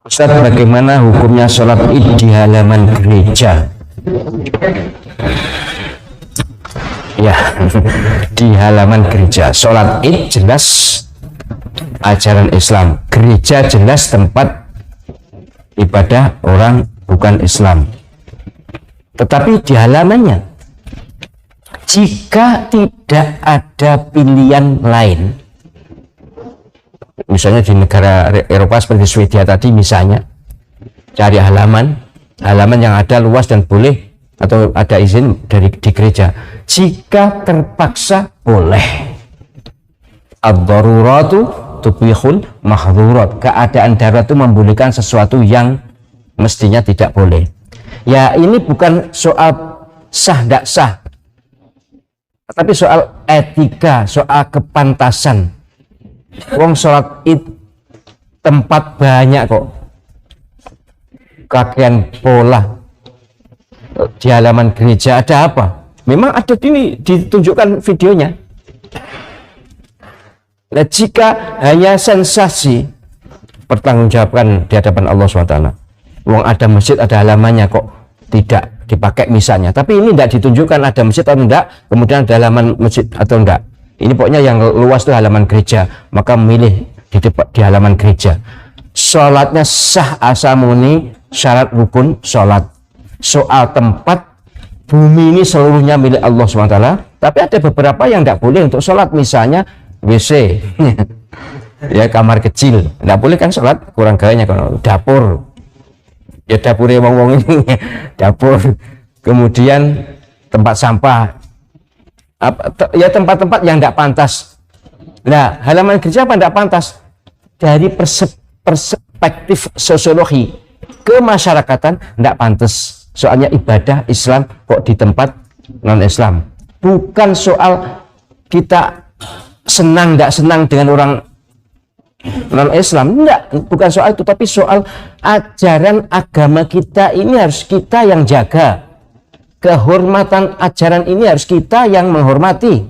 Ustaz, bagaimana hukumnya sholat id di halaman gereja? Ya, di halaman gereja. Sholat id jelas ajaran Islam, gereja jelas tempat ibadah orang bukan Islam. Tetapi di halamannya, jika tidak ada pilihan lain, misalnya di negara Eropa seperti Swedia tadi, misalnya cari halaman yang ada luas dan boleh atau ada izin dari di gereja. Jika terpaksa boleh. Ad-daruratu tubihul mahdhurat. Keadaan darurat itu membolehkan sesuatu yang mestinya tidak boleh. Ya, ini bukan soal sah tidak sah, tapi soal etika, soal kepantasan. Wong sholat id tempat banyak kok, kakean pola di halaman gereja. Ada apa? Memang ada, ini ditunjukkan videonya. Nah, jika hanya sensasi, pertanggungjawabkan di hadapan Allah SWT. Wong ada masjid, ada halamannya, kok tidak dipakai misalnya. Tapi ini tidak ditunjukkan ada masjid atau enggak, kemudian ada halaman masjid atau enggak. Ini pokoknya yang luas itu halaman gereja, maka memilih di halaman gereja. Sholatnya sah asal murni syarat rukun sholat. Soal tempat, bumi ini seluruhnya milik Allah SWT, tapi ada beberapa yang tidak boleh untuk sholat, misalnya WC, ya kamar kecil, tidak boleh kan sholat, kurang gayanya. Kalau dapur, ya dapurnya wong-wong ini, dapur, kemudian tempat sampah, ya tempat-tempat yang tidak pantas. Nah, halaman gereja apa tidak pantas? Dari perspektif sosiologi kemasyarakatan tidak pantas. Soalnya ibadah Islam kok di tempat non-Islam. Bukan soal kita senang tidak senang dengan orang non-Islam, enggak, bukan soal itu, tapi soal ajaran agama kita ini harus kita yang jaga. Kehormatan ajaran ini harus kita yang menghormati.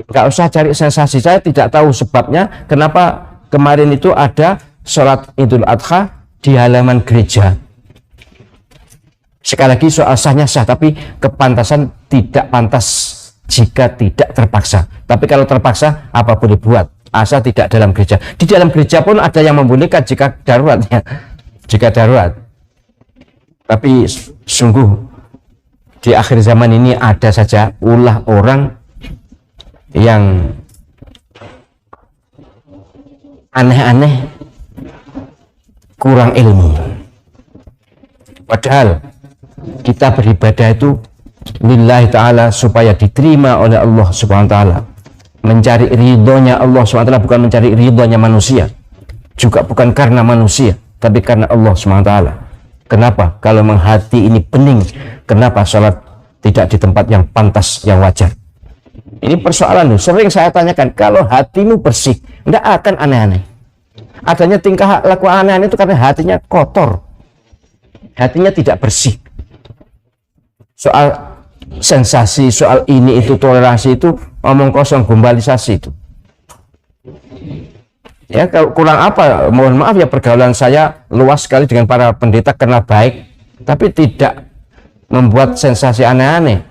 Nggak usah cari sensasi. Saya tidak tahu sebabnya kenapa kemarin itu ada sholat Idul Adha di halaman gereja. Sekali lagi soal sahnya sah, tapi kepantasan tidak pantas jika tidak terpaksa. Tapi kalau terpaksa, apa boleh buat, asal tidak dalam gereja. Di dalam gereja pun ada yang membolehkan jika darurat, ya. Jika darurat. Tapi sungguh di akhir zaman ini ada saja ulah orang yang aneh-aneh, kurang ilmu. Padahal kita beribadah itu lillahi ta'ala supaya diterima oleh Allah subhanahu wa ta'ala, mencari ridhonya Allah subhanahu wa ta'ala, bukan mencari ridhonya manusia, juga bukan karena manusia, tapi karena Allah subhanahu wa ta'ala. Kenapa? Kalau menghati ini pening, kenapa sholat tidak di tempat yang pantas, yang wajar? Ini persoalan loh. Sering saya tanyakan, kalau hatimu bersih, tidak akan aneh-aneh. Adanya tingkah laku aneh-aneh itu karena hatinya kotor, hatinya tidak bersih. Soal sensasi, soal ini itu, toleransi itu omong kosong, gombalisasi itu. Ya, kalau kurang apa, mohon maaf ya, pergaulan saya luas sekali dengan para pendeta karena baik, tapi tidak membuat sensasi aneh-aneh.